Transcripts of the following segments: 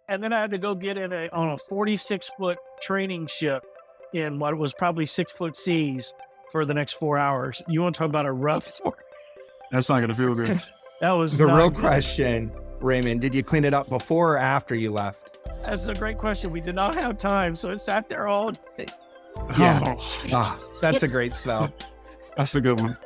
And then I had to go get on a 46-foot training ship in what was probably 6-foot seas for the next 4 hours. You want to talk about a rough? That's not going to feel good. That was The not real good. question, Raymond, did you clean it up before or after you left? That's a great question. We did not have time, so it sat there all day. Yeah. Oh, That's a great smell. that's a good one.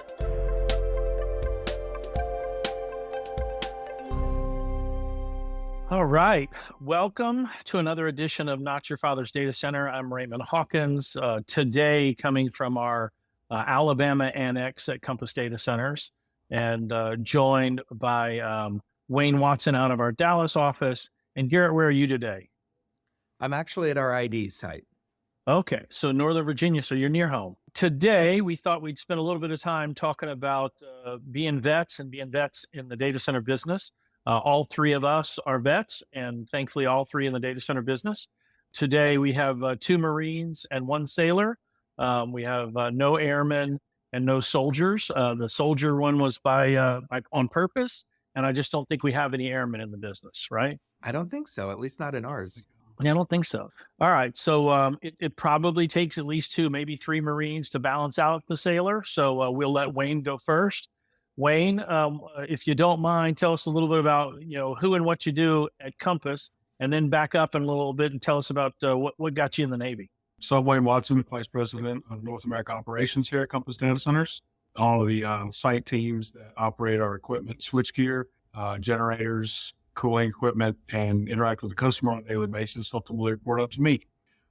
All right. Welcome to another edition of Not Your Father's Data Center. I'm Raymond Hawkins. Today, coming from our Alabama annex at Compass Datacenters, and joined by Wayne Watson out of our Dallas office. And Garrett, where are you today? I'm actually at our ID site. Okay, so Northern Virginia, so you're near home. Today, we thought we'd spend a little bit of time talking about being vets and being vets in the data center business. All three of us are vets, and thankfully all three in the data center business. Today, we have 2 Marines and 1 sailor. We have no airmen and no soldiers. The soldier one was by on purpose, and I just don't think we have any airmen in the business, right? I don't think so, at least not in ours. Yeah, I don't think so. All right. So it probably takes at least 2, maybe 3 Marines to balance out the sailor. So we'll let Wayne go first. Wayne, if you don't mind, tell us a little bit about, who and what you do at Compass, and then back up in a little bit and tell us about what got you in the Navy. So I'm Wayne Watson, Vice President of North America Operations here at Compass Data Centers. All of the site teams that operate our equipment, switchgear, generators, cooling equipment, and interact with the customer on a daily basis ultimately report up to me.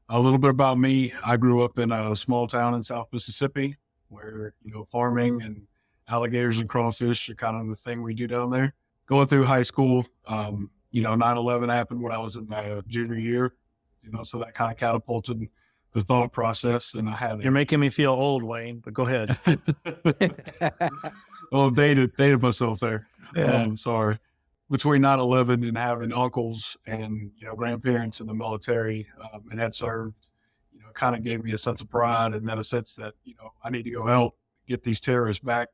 A little bit about me. I grew up in a small town in South Mississippi where, farming and alligators and crawfish are kind of the thing we do down there. Going through high school, 9/11 happened when I was in my junior year, so that kind of catapulted the thought process. And I had You're making me feel old, Wayne, but go ahead. well, dated myself there. Yeah. Sorry. Between 9/11 and having uncles and, grandparents in the military and had served, kind of gave me a sense of pride, and then a sense that, I need to go help get these terrorists back.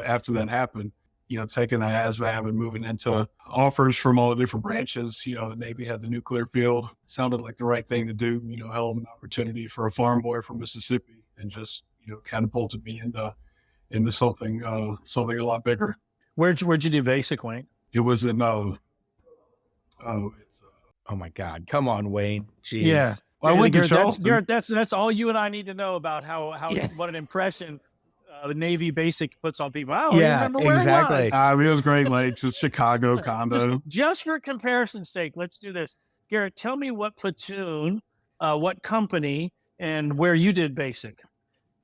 After that happened, taking the ASVAB and moving into offers from all the different branches, the Navy had the nuclear field. Sounded like the right thing to do, hell of an opportunity for a farm boy from Mississippi, and just, catapulted me into something a lot bigger. Where'd you do basic, Wayne? It was in, Oh my God. Come on, Wayne. Jeez. Yeah. I went to Charleston. That's all you and I need to know about how what an impression the Navy basic puts on people. I don't even remember where exactly. it was. It was Great Lakes, it's Chicago condo. Just for comparison's sake, let's do this. Garrett, tell me what platoon, what company, and where you did basic.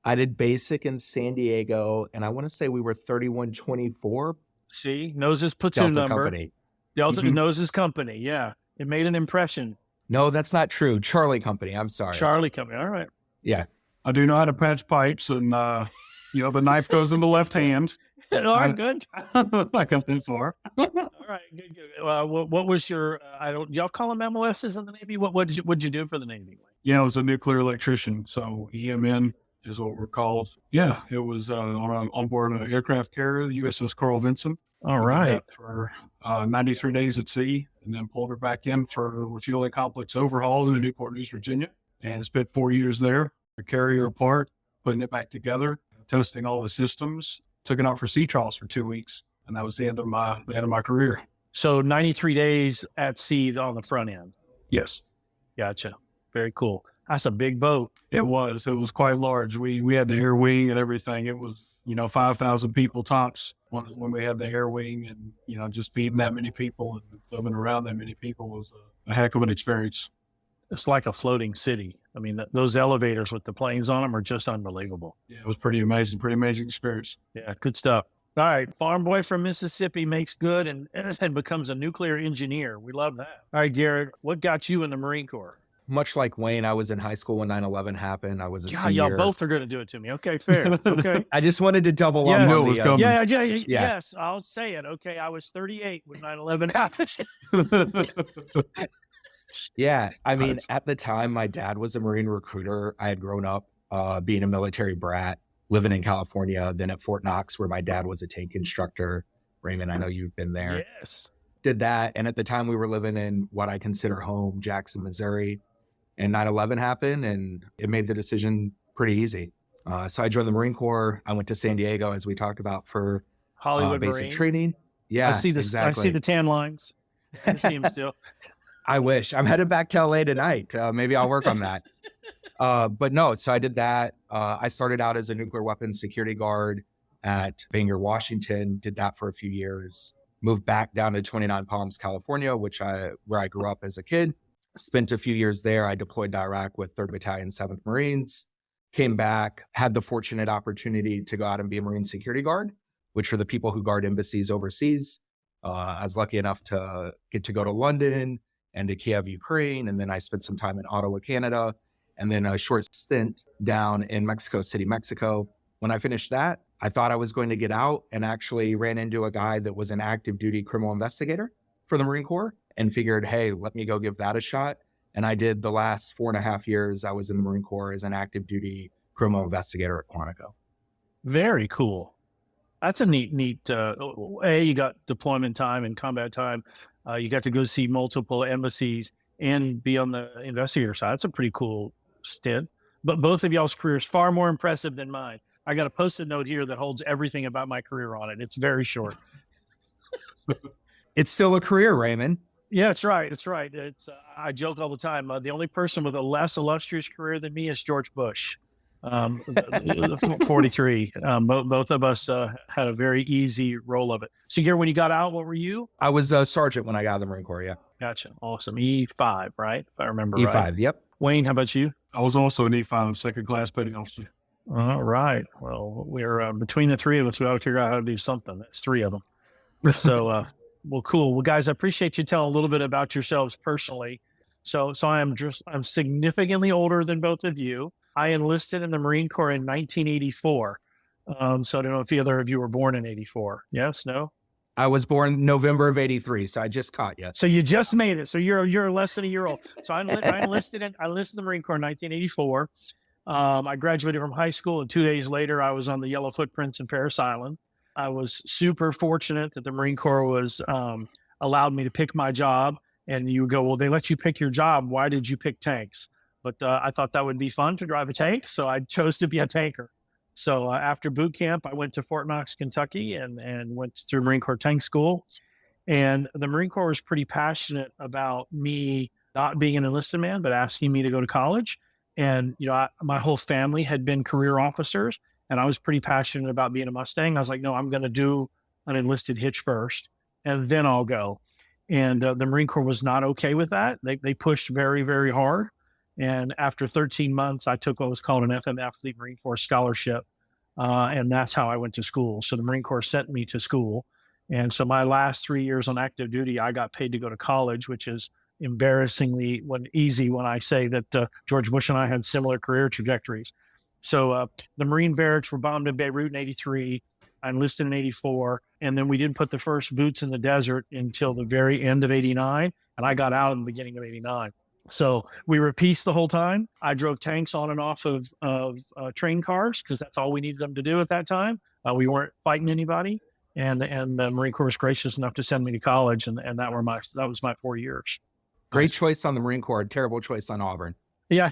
I did basic in San Diego, and I want to say we were 3124. See, knows his platoon Delta number. Company. Delta Mhm. knows his company. Yeah, it made an impression. No, that's not true. Charlie Company. I'm sorry. Charlie company. All right. Yeah. I do know how to patch pipes, and the knife goes in the left hand. All right, good. I got that far. All right, good. What was your? Y'all call them MOSs in the Navy? What'd you do for the Navy? I was a nuclear electrician, so EMN is what we're called. Yeah, it was on board an aircraft carrier, the USS Carl Vinson. All Did right. that for 93 days at sea, and then pulled her back in for a refueling complex overhaul in Newport News, Virginia, and spent 4 years there. The carrier apart, putting it back together, testing all the systems. Took it out for sea trials for 2 weeks, and that was the end of my career. So 93 days at sea on the front end. Yes, Gotcha. Very cool. That's a big boat. it was. It was quite large. We had the air wing and everything. It was 5,000 people tops when we had the air wing, and just feeding that many people and living around that many people was a heck of an experience. It's like a floating city. I mean, those elevators with the planes on them are just unbelievable. Yeah, it was pretty amazing experience. Yeah, good stuff. All right, farm boy from Mississippi makes good and becomes a nuclear engineer. We love that. All right, Garrett, what got you in the Marine Corps? Much like Wayne, I was in high school when 9/11 happened. I was a God, senior. y'all both are going to do it to me. Okay, fair. Okay. I just wanted to double Yes. up Knew on it was the, coming. Yeah. Yes, I'll say it. Okay, I was 38 when 9/11 happened. Yeah. I mean, That's- at the time, my dad was a Marine recruiter. I had grown up being a military brat, living in California, then at Fort Knox, where my dad was a tank instructor. Raymond, I know you've been there. Yes. did that. And at the time we were living in what I consider home, Jackson, Missouri, and 9/11 happened, and it made the decision pretty easy. So I joined the Marine Corps. I went to San Diego, as we talked about, for Hollywood basic Marine. training. Yeah, I see this. exactly. I see the tan lines. I see them still. I wish. I'm headed back to LA tonight. Maybe I'll work on that. But no, so I did that. I started out as a nuclear weapons security guard at Bangor, Washington, did that for a few years, moved back down to 29 Palms, California, where I grew up as a kid, spent a few years there. I deployed to Iraq with 3rd Battalion, 7th Marines, came back, had the fortunate opportunity to go out and be a Marine security guard, which are the people who guard embassies overseas. I was lucky enough to get to go to London and to Kiev, Ukraine. And then I spent some time in Ottawa, Canada, and then a short stint down in Mexico City, Mexico. When I finished that, I thought I was going to get out, and actually ran into a guy that was an active duty criminal investigator for the Marine Corps and figured, hey, let me go give that a shot. And I did the last 4.5 years I was in the Marine Corps as an active duty criminal investigator at Quantico. Very cool. That's a neat, you got deployment time and combat time. You got to go see multiple embassies and be on the investigator side. That's a pretty cool stint. But both of y'all's careers far more impressive than mine. I got a Post-it note here that holds everything about my career on it. It's very short. It's still a career, Raymond. Yeah, it's right. It's right. I joke all the time. The only person with a less illustrious career than me is George Bush. 43. Both of us had a very easy roll of it. So, Garrett, when you got out, what were you? I was a sergeant when I got out of the Marine Corps, yeah. Gotcha. Awesome. E5, right? If I remember E5, right. yep. Wayne, how about you? I was also an E5 second class petty officer. All right. Well, we're between the three of us, we ought to figure out how to do something. That's 3 of them. So, well, cool. Well, guys, I appreciate you telling a little bit about yourselves personally. So I'm significantly older than both of you. I enlisted in the Marine Corps in 1984. So I don't know if either of you were born in 84. Yes, no? I was born November of 83, so I just caught you. So you just made it. So you're less than a year old. So I enlisted in the Marine Corps in 1984. I graduated from high school, and 2 days later, I was on the Yellow Footprints in Parris Island. I was super fortunate that the Marine Corps was allowed me to pick my job. And you go, well, they let you pick your job. Why did you pick tanks? But I thought that would be fun to drive a tank, so I chose to be a tanker. So after boot camp, I went to Fort Knox, Kentucky, and went through Marine Corps tank school. And the Marine Corps was pretty passionate about me not being an enlisted man, but asking me to go to college. And my whole family had been career officers, and I was pretty passionate about being a Mustang. I was like, no, I'm going to do an enlisted hitch first, and then I'll go. And the Marine Corps was not okay with that. They pushed very, very hard. And after 13 months, I took what was called an FMF, the Marine Force Scholarship. And that's how I went to school. So the Marine Corps sent me to school. And so my last 3 years on active duty, I got paid to go to college, which is embarrassingly easy when I say that George Bush and I had similar career trajectories. So the Marine barracks were bombed in Beirut in 83. I enlisted in 84. And then we didn't put the first boots in the desert until the very end of 89. And I got out in the beginning of 89. So we were peace the whole time. I drove tanks on and off of train cars because that's all we needed them to do at that time. We weren't fighting anybody. And the Marine Corps was gracious enough to send me to college. And that was my 4 years. Great choice on the Marine Corps. Terrible choice on Auburn. Yeah.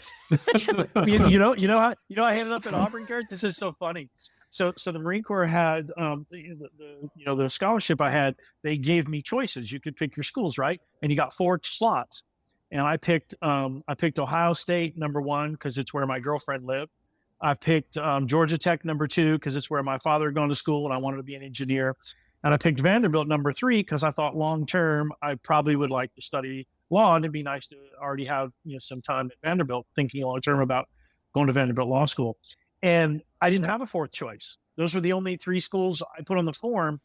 you know how I ended up at Auburn, Garrett? This is so funny. So the Marine Corps had the scholarship I had. They gave me choices. You could pick your schools, right? And you got 4 slots. And I picked Ohio State #1 because it's where my girlfriend lived. I picked Georgia Tech #2 because it's where my father had gone to school and I wanted to be an engineer. And I picked Vanderbilt #3 because I thought long term I probably would like to study law, and it'd be nice to already have some time at Vanderbilt, thinking long term about going to Vanderbilt Law School. And I didn't have a 4th choice. Those were the only 3 schools I put on the form.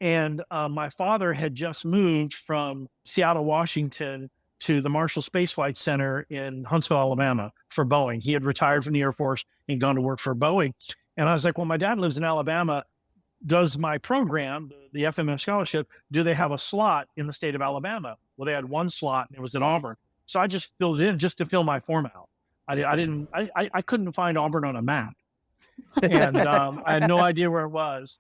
And my father had just moved from Seattle, Washington, to the Marshall Space Flight Center in Huntsville, Alabama for Boeing. He had retired from the Air Force and gone to work for Boeing. And I was like, well, my dad lives in Alabama. Does my program, the FMF scholarship, do they have a slot in the state of Alabama? Well, they had 1 slot and it was at Auburn. So I just filled it in just to fill my form out. I couldn't find Auburn on a map. And I had no idea where it was.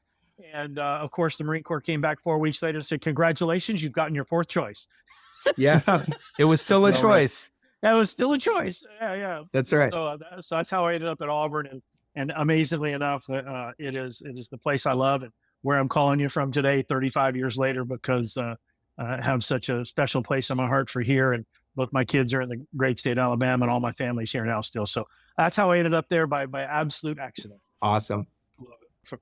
And of course, the Marine Corps came back 4 weeks later and said, congratulations, you've gotten your fourth choice. Yeah, it was still a choice. That was still a choice. Yeah. That's right. So that's how I ended up at Auburn. And amazingly enough, it is the place I love and where I'm calling you from today, 35 years later, because I have such a special place in my heart for here. And both my kids are in the great state of Alabama and all my family's here now still. So that's how I ended up there by absolute accident. Awesome.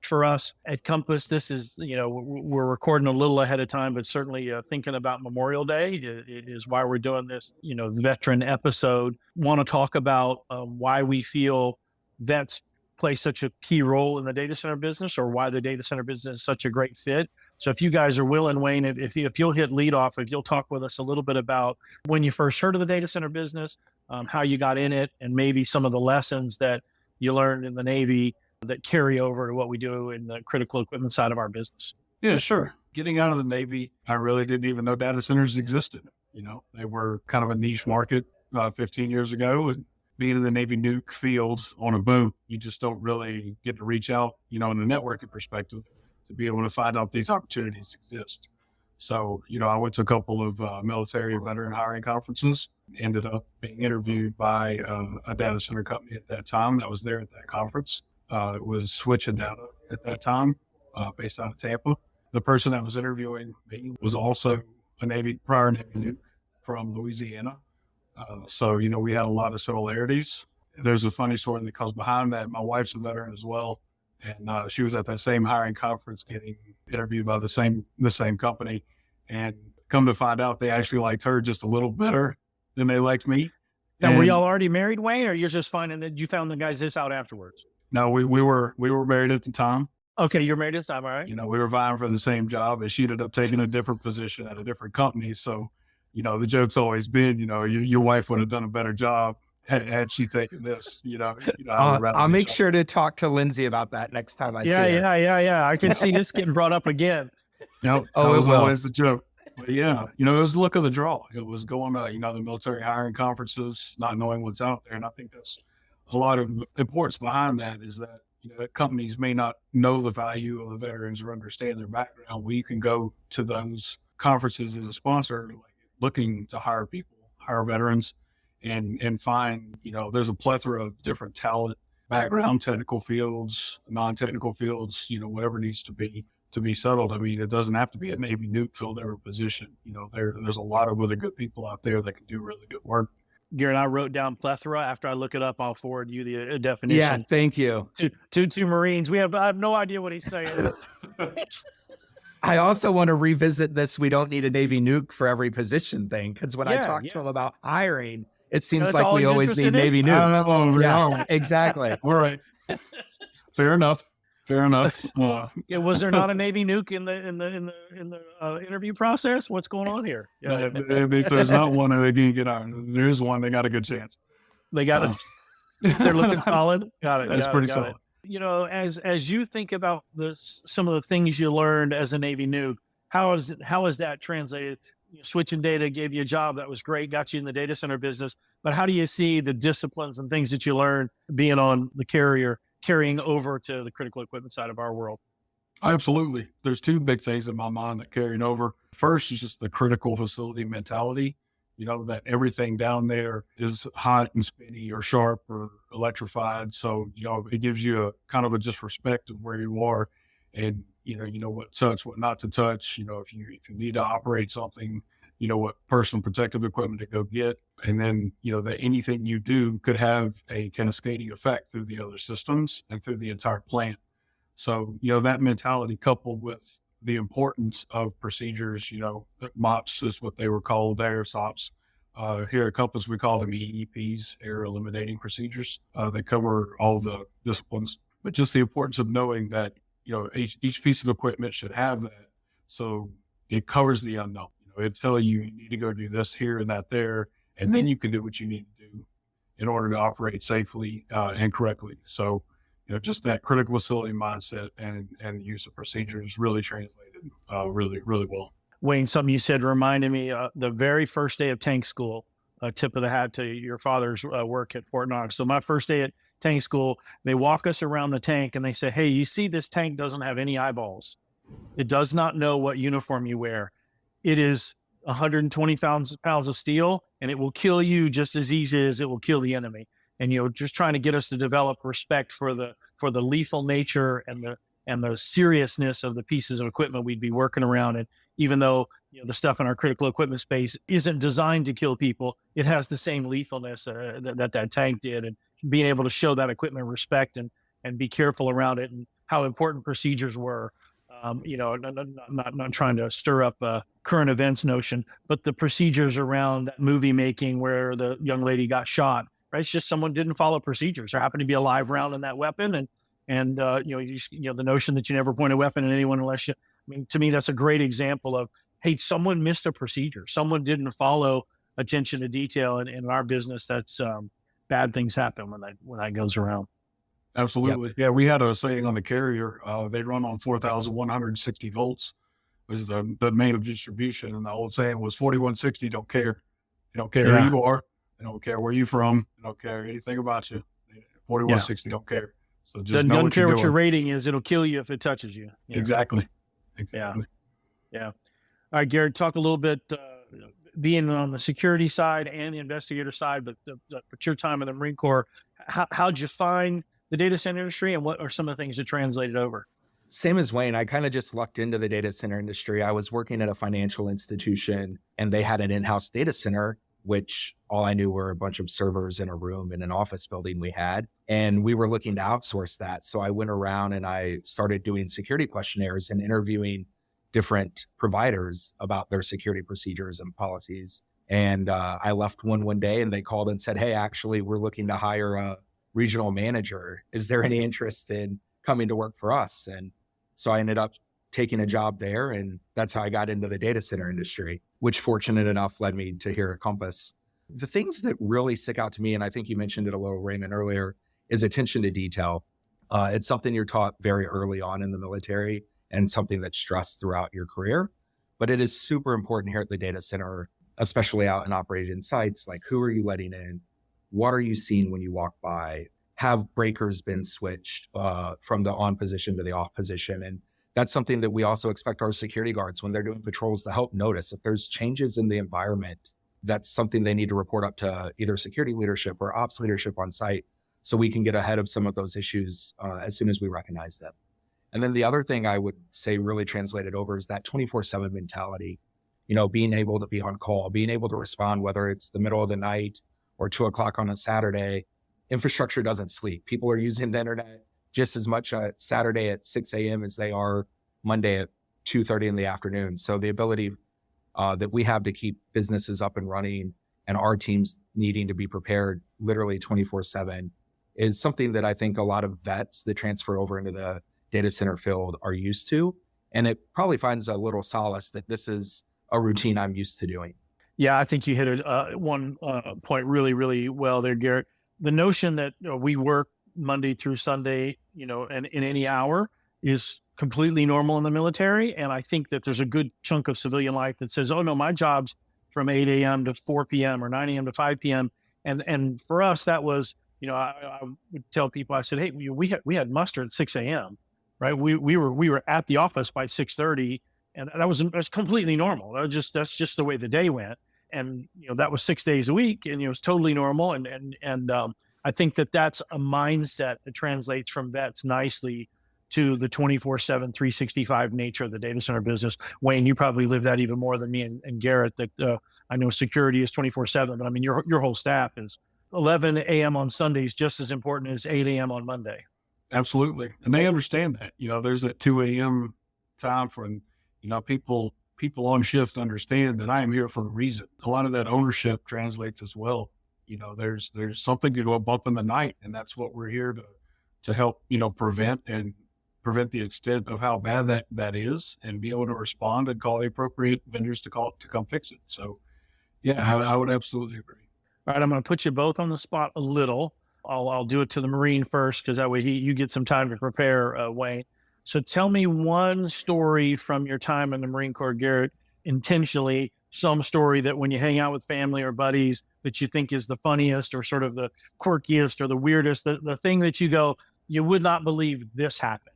For us at Compass, this is, we're recording a little ahead of time, but certainly thinking about Memorial Day is why we're doing this, veteran episode. Want to talk about why we feel vets play such a key role in the data center business, or why the data center business is such a great fit. So if you guys are willing, Wayne, if you'll hit lead off, if you'll talk with us a little bit about when you first heard of the data center business, how you got in it, and maybe some of the lessons that you learned in the Navy that carry over to what we do in the critical equipment side of our business. Yeah, sure. Getting out of the Navy, I really didn't even know data centers existed. They were kind of a niche market 15 years ago. And being in the Navy nuke fields on a boat, you just don't really get to reach out, in a networking perspective to be able to find out these opportunities exist. So, I went to a couple of military veteran hiring conferences, ended up being interviewed by a data center company at that time that was there at that conference. It was Switch and Data at that time, based out of Tampa. The person that was interviewing me was also a prior Navy nuke from Louisiana. So, we had a lot of similarities. There's a funny story that comes behind that. My wife's a veteran as well. And she was at that same hiring conference getting interviewed by the same company. And come to find out, they actually liked her just a little better than they liked me. Now, were y'all already married, Wayne, or you're just finding that you found the guys this out afterwards? No, we were married at the time. Okay, you're married this time, all right. We were vying for the same job, and she ended up taking a different position at a different company. So, the joke's always been, your wife would have done a better job had she taken this. I'll make sure to talk to Lindsay about that next time I see her. Yeah. I can see this getting brought up again. That was always the joke. But yeah, it was the luck of the draw. It was going to, the military hiring conferences, not knowing what's out there. And I think that's a lot of importance behind that is that, companies may not know the value of the veterans or understand their background. We can go to those conferences as a sponsor, looking to hire veterans and find, there's a plethora of different talent, background, technical fields, non-technical fields, whatever needs to be settled. I mean, it doesn't have to be a Navy nuke filled every position. There's a lot of other good people out there that can do really good work. Garrett, I wrote down plethora. After I look it up, I'll forward you the definition. Yeah, thank you. Two Marines. I have no idea what he's saying. I also want to revisit this. We don't need a Navy nuke for every position thing. Because when I talk to him about hiring, it seems like we always need Navy nukes. Yeah, exactly. All right. Fair enough. Was there not a Navy nuke in the interview process? What's going on here? If there's not one, they didn't get on. There is one. They got a good chance. They got it. They're looking solid. Got it. That's pretty solid. As you think about some of the things you learned as a Navy nuke, how is that translated? Switching data gave you a job that was great, got you in the data center business. But how do you see the disciplines and things that you learned being on the carrier carrying over to the critical equipment side of our world? Absolutely. There's two big things in my mind that carrying over. First is just the critical facility mentality, that everything down there is hot and spinny or sharp or electrified. So, it gives you a kind of a just respect of where you are and, what to touch, what not to touch, if you need to operate something, what personal protective equipment to go get. And then, that anything you do could have a cascading effect through the other systems and through the entire plant. So, that mentality coupled with the importance of procedures, MOPS is what they were called there, SOPs. Here at Compass, we call them EEPs, air eliminating procedures. They cover all the disciplines, but just the importance of knowing that, each piece of equipment should have that. So it covers the unknown. It tell you need to go do this here and that there, and then you can do what you need to do in order to operate safely and correctly. So, just that critical facility mindset and the use of procedures really translated really, really well. Wayne, something you said reminded me the very first day of tank school, tip of the hat to your father's work at Fort Knox. So my first day at tank school. They walk us around the tank and they say, hey, you see this tank doesn't have any eyeballs. It does not know what uniform you wear. It is 120 pounds of steel, and it will kill you just as easy as it will kill the enemy. And, just trying to get us to develop respect for the lethal nature and the seriousness of the pieces of equipment we'd be working around. And even though, the stuff in our critical equipment space isn't designed to kill people, it has the same lethalness that tank did. And being able to show that equipment respect and be careful around it, and how important procedures were. Not trying to stir up a current events notion, but the procedures around that movie making where the young lady got shot, right? It's just someone didn't follow procedures. There happened to be a live round in that weapon. And the notion that you never point a weapon at anyone unless you, to me, that's a great example of, hey, someone missed a procedure. Someone didn't follow attention to detail. And in our business, that's bad things happen when that goes around. Absolutely. Yep. Yeah. We had a saying on the carrier, they run on 4,160 volts was the main of distribution. And the old saying was 4160, don't care. They don't care who you are. They don't care where you're from. They don't care anything about you. 4160, don't care. So just doesn't care what your rating is. It'll kill you if it touches you. Exactly. Yeah. All right, Garrett, talk a little bit, being on the security side and the investigator side, but your time in the Marine Corps, how'd you find the data center industry, and what are some of the things that translated over? Same as Wayne, I kind of just lucked into the data center industry. I was working at a financial institution, and they had an in-house data center, which all I knew were a bunch of servers in a room in an office building we had. And we were looking to outsource that. So I went around and I started doing security questionnaires and interviewing different providers about their security procedures and policies. And I left one day and they called and said, hey, actually, we're looking to hire a regional manager. Is there any interest in coming to work for us? And so I ended up taking a job there, and that's how I got into the data center industry, which fortunate enough led me to here at Compass. The things that really stick out to me, and I think you mentioned it a little, Raymond, earlier, is attention to detail. It's something you're taught very early on in the military and something that's stressed throughout your career, but it is super important here at the data center, especially out in operating sites. Like, who are you letting in? What are you seeing when you walk by? Have breakers been switched from the on position to the off position? And that's something that we also expect our security guards when they're doing patrols to help notice. If there's changes in the environment, that's something they need to report up to either security leadership or ops leadership on site, so we can get ahead of some of those issues as soon as we recognize them. And then the other thing I would say really translated over is that 24/7 mentality, being able to be on call, being able to respond, whether it's the middle of the night or 2:00 on a Saturday. Infrastructure doesn't sleep. People are using the internet just as much Saturday at 6 a.m. as they are Monday at 2:30 in the afternoon. So the ability that we have to keep businesses up and running and our teams needing to be prepared literally 24/7 is something that I think a lot of vets that transfer over into the data center field are used to. And it probably finds a little solace that this is a routine I'm used to doing. Yeah, I think you hit one point really, really well there, Garrett. The notion that we work Monday through Sunday, and in any hour is completely normal in the military. And I think that there's a good chunk of civilian life that says, oh no, my job's from 8 a.m. to 4 p.m. or 9 a.m. to 5 p.m. And for us, that was, I would tell people, I said, hey, we had muster at 6 a.m., right? We were at the office by 6:30, and that's completely normal. That's just the way the day went. And, that was 6 days a week, and it was totally normal. And I think that that's a mindset that translates from vets nicely to the 24/7, 365 nature of the data center business. Wayne, you probably live that even more than me and Garrett, that I know security is 24/7, but I mean, your whole staff is 11 a.m. on Sundays, just as important as 8 a.m. on Monday. Absolutely. And they understand that, there's that 2 a.m. time for, people on shift understand that I am here for a reason. A lot of that ownership translates as well. There's something to go bump in the night, and that's what we're here to help, prevent the extent of how bad that is, and be able to respond and call the appropriate vendors to come fix it. So yeah, I would absolutely agree. All right. I'm going to put you both on the spot a little. I'll do it to the Marine first, because that way you get some time to prepare, Wayne. So tell me one story from your time in the Marine Corps, Garrett, intentionally, some story that when you hang out with family or buddies, that you think is the funniest or sort of the quirkiest or the weirdest, the thing that you go, you would not believe this happened.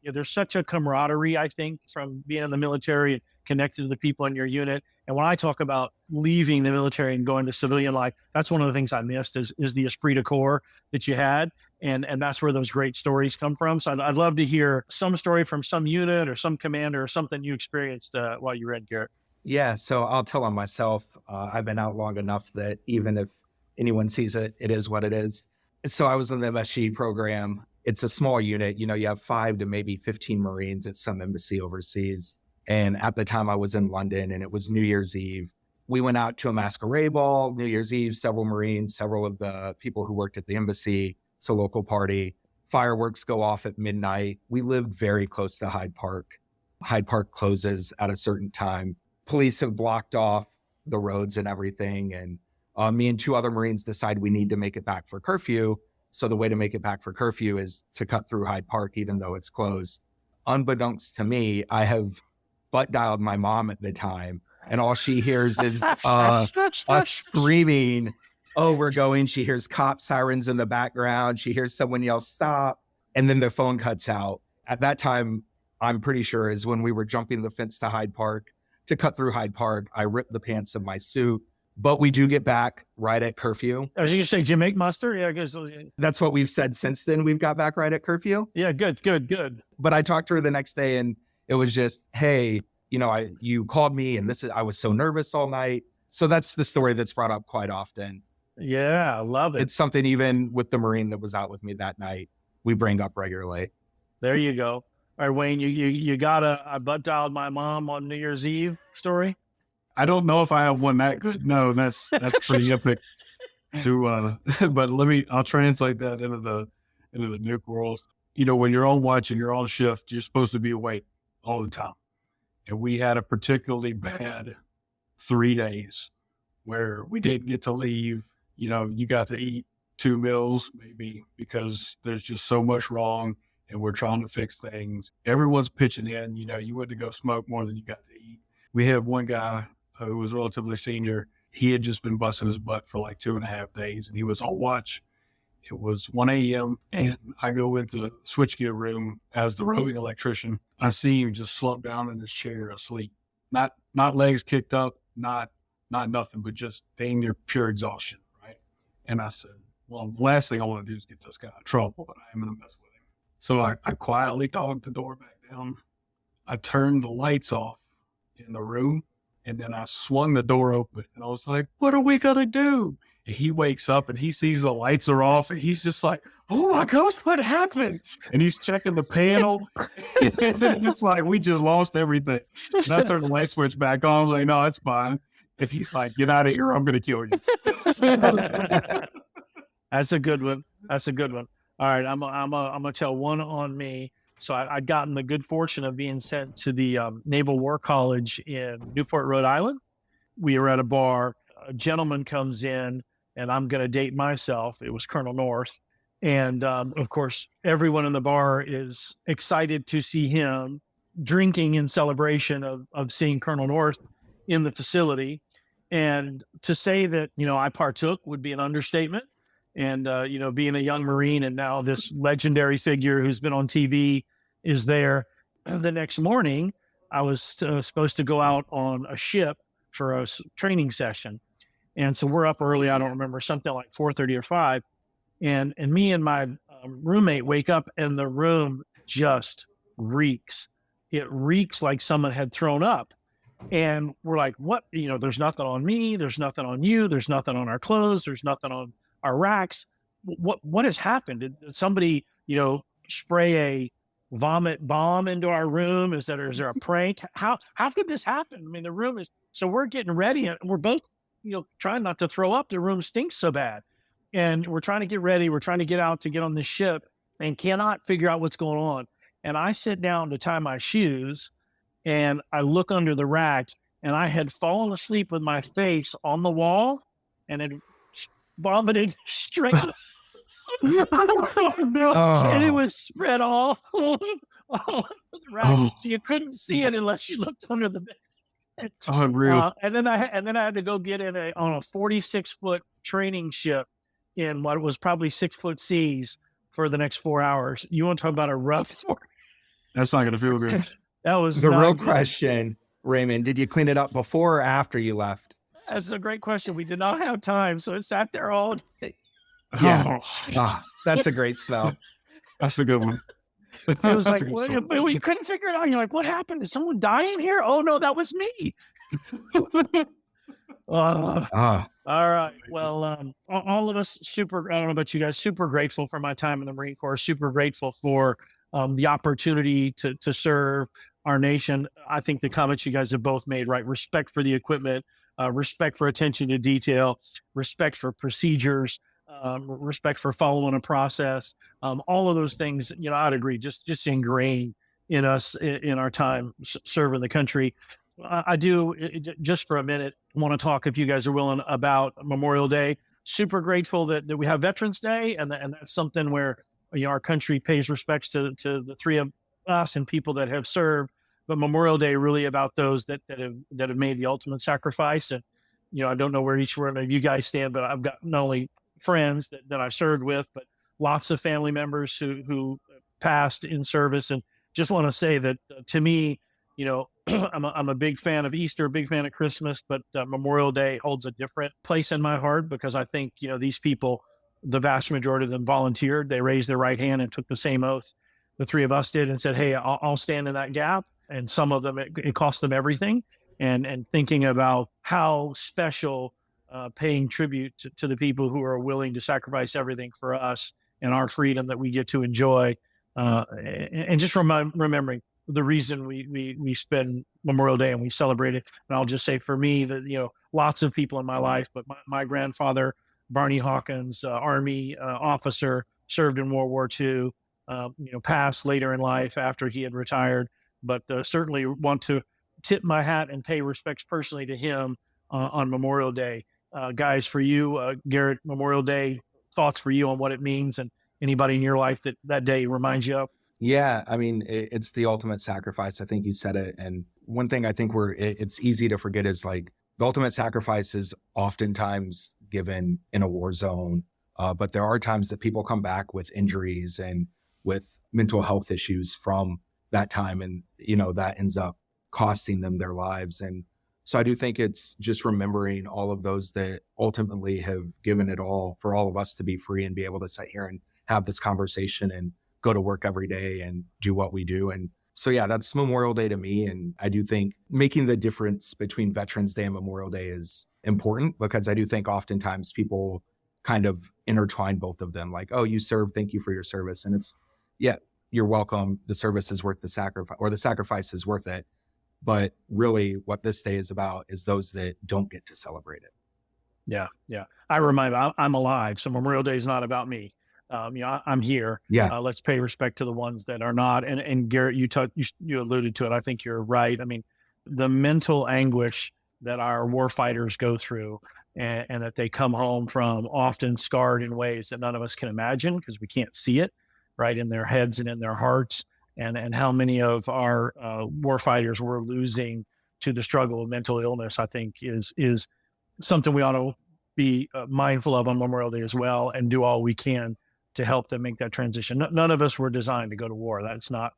There's such a camaraderie, I think, from being in the military and connected to the people in your unit. And when I talk about leaving the military and going to civilian life, that's one of the things I missed is the esprit de corps that you had. And that's where those great stories come from. So I'd love to hear some story from some unit or some commander or something you experienced while you were at Garrett. Yeah, so I'll tell on myself. I've been out long enough that even if anyone sees it, it is what it is. So I was in the MSG program. It's a small unit. You have 5 to maybe 15 Marines at some embassy overseas. And at the time I was in London and it was New Year's Eve. We went out to a masquerade ball, New Year's Eve, several Marines, several of the people who worked at the embassy. It's a local party. Fireworks go off at midnight. We lived very close to Hyde Park. Hyde Park closes at a certain time. Police have blocked off the roads and everything. And me and 2 other Marines decide we need to make it back for curfew. So the way to make it back for curfew is to cut through Hyde Park, even though it's closed. Unbeknownst to me, I have butt dialed my mom at the time. And all she hears is us screaming, oh, we're going. She hears cop sirens in the background. She hears someone yell, stop. And then the phone cuts out. At that time, I'm pretty sure is when we were jumping the fence to Hyde Park. To cut through Hyde Park, I ripped the pants of my suit. But we do get back right at curfew. I was going to say, did you make muster? Yeah, because that's what we've said since then. We've got back right at curfew. Yeah, good. But I talked to her the next day and it was just, hey, you called me and I was so nervous all night. So that's the story that's brought up quite often. Yeah, I love it. It's something even with the Marine that was out with me that night, we bring up regularly. There you go. All right, Wayne, you got I butt dialed my mom on New Year's Eve story? I don't know if I have one that good. No, that's pretty epic. But I'll translate that into the nuke world. When you're on watch and you're on shift, you're supposed to be awake all the time. And we had a particularly bad 3 days where we didn't get to leave. You got to eat 2 meals maybe because there's just so much wrong and we're trying to fix things. Everyone's pitching in. You went to go smoke more than you got to eat. We had one guy who was relatively senior. He had just been busting his butt for like 2.5 days and he was on watch. It was 1 a.m. and I go into the switchgear room as the roving electrician. I see him just slumped down in his chair asleep. Not legs kicked up, not nothing, but just dang near pure exhaustion, right? And I said, well, the last thing I want to do is get this guy in trouble, but I am going to mess with him. So I quietly dogged the door back down. I turned the lights off in the room. And then I swung the door open and I was like, what are we going to do? And he wakes up and he sees the lights are off and he's just like, oh my gosh, what happened? And he's checking the panel. And it's like, we just lost everything. And I turned the light switch back on. I was like, no, it's fine. And he's like, get out of here. I'm going to kill you. That's a good one. All right. I'm going to tell one on me. So I'd gotten the good fortune of being sent to the Naval War College in Newport, Rhode Island. We were at a bar. A gentleman comes in, and I'm going to date myself. It was Colonel North. And, of course, everyone in the bar is excited to see him drinking in celebration of seeing Colonel North in the facility. And to say that, I partook would be an understatement. And, being a young Marine and now this legendary figure who's been on TV is there. The next morning, I was supposed to go out on a ship for a training session. And so we're up early. I don't remember, something like 4:30 or 5. And me and my roommate wake up and the room just reeks. It reeks like someone had thrown up. And we're like, what? There's nothing on me. There's nothing on you. There's nothing on our clothes. There's nothing on our racks. What has happened? Did somebody, spray a vomit bomb into our room? Is there a prank? How could this happen? I mean, the room is, so we're getting ready and we're both, trying not to throw up. The room stinks so bad. And we're trying to get ready. We're trying to get out to get on this ship and cannot figure out what's going on. And I sit down to tie my shoes and I look under the rack and I had fallen asleep with my face on the wall and it vomited straight. And it was spread all over the rack. So you couldn't see it unless you looked under the bed. It's Unreal. and then I had to go get on a 46-foot training ship in what was probably 6-foot seas for the next 4 hours. You want to talk about a rough? That's not going to feel good. That was The not real good. question, Raymond, did you clean it up before or after you left? That's a great question. We did not have time, so it sat there all day. Yeah. Oh, That's a great smell. that's a good one. It was That's like, a good story. well, you couldn't figure it out. You're like, what happened? Is someone dying here? Oh no, that was me. Ah, All right. Well, all of us super, I don't know about you guys, super grateful for my time in the Marine Corps, super grateful for the opportunity to serve our nation. I think the comments you guys have both made, right? Respect for the equipment, respect for attention to detail, respect for procedures, respect for following a process. All of those things, I'd agree, just ingrained in us in our time serving the country. I do, just for a minute, want to talk, if you guys are willing, about Memorial Day. Super grateful that we have Veterans Day, and that's something where our country pays respects to the three of us and people that have served. But Memorial Day really about those that have made the ultimate sacrifice. And I don't know where each one of you guys stand, but I've got not only friends that I served with, but lots of family members who passed in service. And just want to say that to me, I'm a big fan of Easter, a big fan of Christmas, but Memorial Day holds a different place in my heart because I think, these people, the vast majority of them volunteered. They raised their right hand and took the same oath the three of us did and said, hey, I'll stand in that gap. And some of them, it cost them everything. And thinking about how special paying tribute to the people who are willing to sacrifice everything for us and our freedom that we get to enjoy. And just remembering the reason we spend Memorial Day and we celebrate it. And I'll just say for me that, lots of people in my life, but my grandfather, Barney Hawkins, Army officer, served in World War II, passed later in life after he had retired, but certainly want to tip my hat and pay respects personally to him on Memorial Day. Guys, for you, Garrett, Memorial Day, thoughts for you on what it means and anybody in your life that day reminds you of? yeah. I mean, it's the ultimate sacrifice. I think you said it. And one thing I think it's easy to forget is like the ultimate sacrifice is oftentimes given in a war zone. But there are times that people come back with injuries and with mental health issues from that time. And, that ends up costing them their lives. And so I do think it's just remembering all of those that ultimately have given it all for all of us to be free and be able to sit here and have this conversation and go to work every day and do what we do. And so, yeah, that's Memorial Day to me. And I do think making the difference between Veterans Day and Memorial Day is important because I do think oftentimes people kind of intertwine both of them. Like, oh, you served, thank you for your service. And it's, yeah, you're welcome. The service is worth the sacrifice, or the sacrifice is worth it. But really what this day is about is those that don't get to celebrate it. Yeah. Yeah. I'm alive. So Memorial Day is not about me. I'm here. Yeah. Let's pay respect to the ones that are not. And Garrett, you alluded to it. I think you're right. I mean, the mental anguish that our war fighters go through and that they come home from, often scarred in ways that none of us can imagine because we can't see it, right, in their heads and in their hearts. And how many of our war fighters we're losing to the struggle of mental illness, I think is something we ought to be mindful of on Memorial Day as well, and do all we can to help them make that transition. None of us were designed to go to war. That's not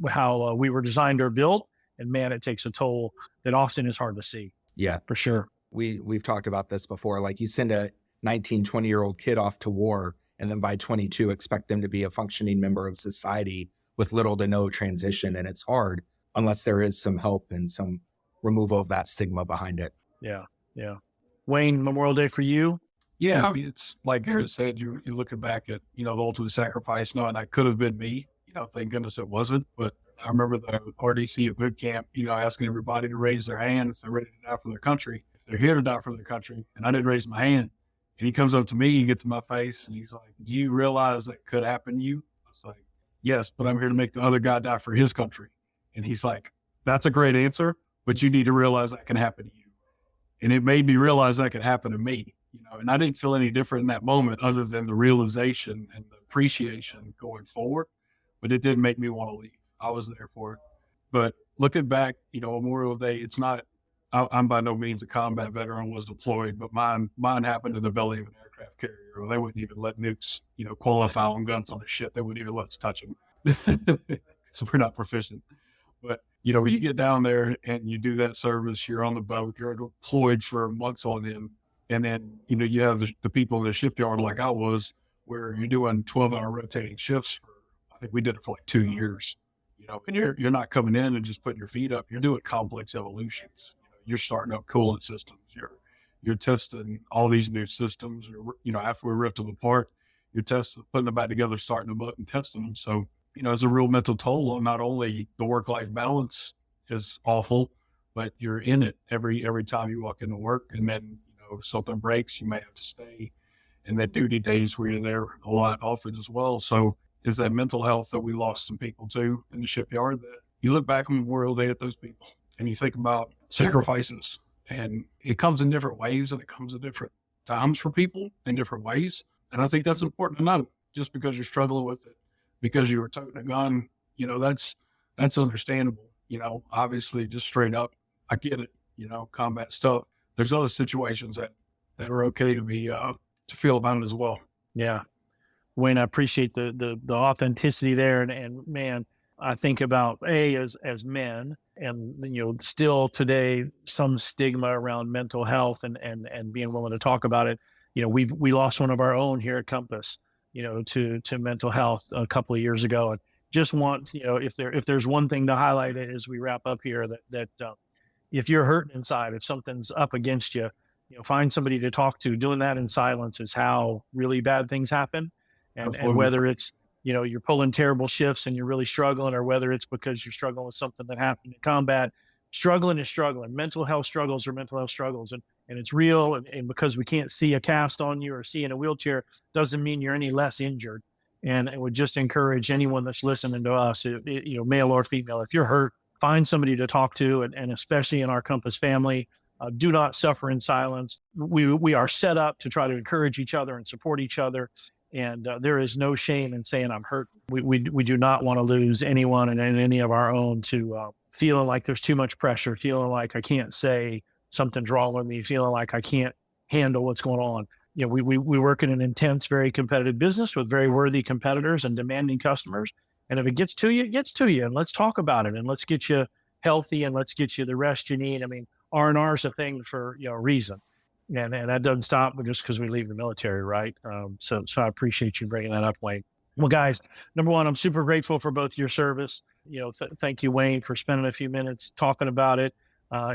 how we were designed or built. And man, it takes a toll that often is hard to see. Yeah, for sure. We've talked about this before. Like you send a 19, 20-year-old kid off to war, and then by 22, expect them to be a functioning member of society with little to no transition. And it's hard unless there is some help and some removal of that stigma behind it. Yeah. Yeah. Wayne, Memorial Day for you? Yeah, I mean, it's like Garrett said, you're looking back at, the ultimate sacrifice, knowing that could have been me, thank goodness it wasn't. But I remember the RDC at boot camp, asking everybody to raise their hand if they're ready to die for their country, if they're here to die for their country. And I didn't raise my hand. And he comes up to me, he gets in my face, and he's like, do you realize that could happen to you? I was like, yes, but I'm here to make the other guy die for his country. And he's like, that's a great answer, but you need to realize that can happen to you. And it made me realize that could happen to me, and I didn't feel any different in that moment other than the realization and the appreciation going forward, but it didn't make me want to leave. I was there for it. But looking back, Memorial Day, it's not I'm by no means a combat veteran, was deployed, but mine happened in the belly of an aircraft carrier. They wouldn't even let nukes, qualify on guns on the ship. They wouldn't even let us touch them. So we're not proficient. But, you get down there and you do that service, you're on the boat, you're deployed for months on end. And then, you have the people in the shipyard like I was, where you're doing 12-hour rotating shifts. I think we did it for like 2 years, and you're not coming in and just putting your feet up. You're doing complex evolutions. You're starting up coolant systems. You're testing all these new systems. After we ripped them apart, you're testing, putting them back together, starting them up and testing them. So, it's a real mental toll on not only the work-life balance is awful, but you're in it every time you walk into work. And then, if something breaks, you may have to stay. And that duty days where you're there a lot often as well. So is that mental health that we lost some people to in the shipyard, that you look back on Memorial Day at those people and you think about sacrifices, and it comes in different waves and it comes at different times for people in different ways. And I think that's important to know. Just because you're struggling with it, because you were toting a gun, that's understandable. Obviously just straight up, I get it, combat stuff. There's other situations that are okay to be, to feel about it as well. Yeah. Wayne, I appreciate the authenticity there. And man, I think about as men, and, still today, some stigma around mental health and being willing to talk about it. We lost one of our own here at Compass, to mental health a couple of years ago. And just want, if there's one thing to highlight as we wrap up here, that if you're hurting inside, if something's up against you, find somebody to talk to. Doing that in silence is how really bad things happen. And whether it's, you're pulling terrible shifts and you're really struggling, or whether it's because you're struggling with something that happened in combat, struggling is struggling. Mental health struggles are mental health struggles. And it's real. And because we can't see a cast on you or see in a wheelchair doesn't mean you're any less injured. And I would just encourage anyone that's listening to us, male or female, if you're hurt, find somebody to talk to, and especially in our Compass family, do not suffer in silence. We are set up to try to encourage each other and support each other. And there is no shame in saying I'm hurt. We do not want to lose anyone and any of our own to feeling like there's too much pressure, feeling like I can't say something's wrong with me, feeling like I can't handle what's going on. We work in an intense, very competitive business with very worthy competitors and demanding customers. And if it gets to you, it gets to you. And let's talk about it, and let's get you healthy, and let's get you the rest you need. I mean, R&R is a thing for a reason. And that doesn't stop just because we leave the military, right? So I appreciate you bringing that up, Wayne. Well, guys, number one, I'm super grateful for both your service. Thank you, Wayne, for spending a few minutes talking about it,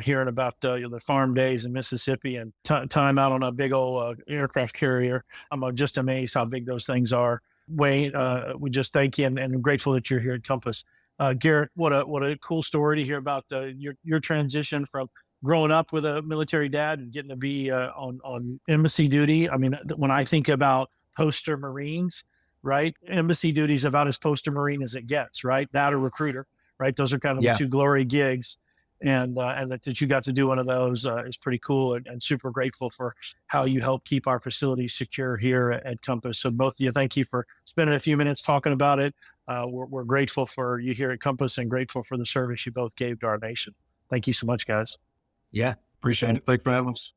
hearing about the farm days in Mississippi and time out on a big old aircraft carrier. I'm just amazed how big those things are. Wayne, we just thank you, and I'm grateful that you're here at Compass. Garrett, what a cool story to hear about your transition from growing up with a military dad and getting to be on embassy duty. I mean, when I think about poster Marines, right? Embassy duty is about as poster Marine as it gets, right? That or recruiter, right? Those are kind of the two glory gigs. And that you got to do one of those is pretty cool, and super grateful for how you help keep our facilities secure here at Compass. So both of you, thank you for spending a few minutes talking about it. We're grateful for you here at Compass and grateful for the service you both gave to our nation. Thank you so much, guys. Yeah. Appreciate it. Thanks for having us.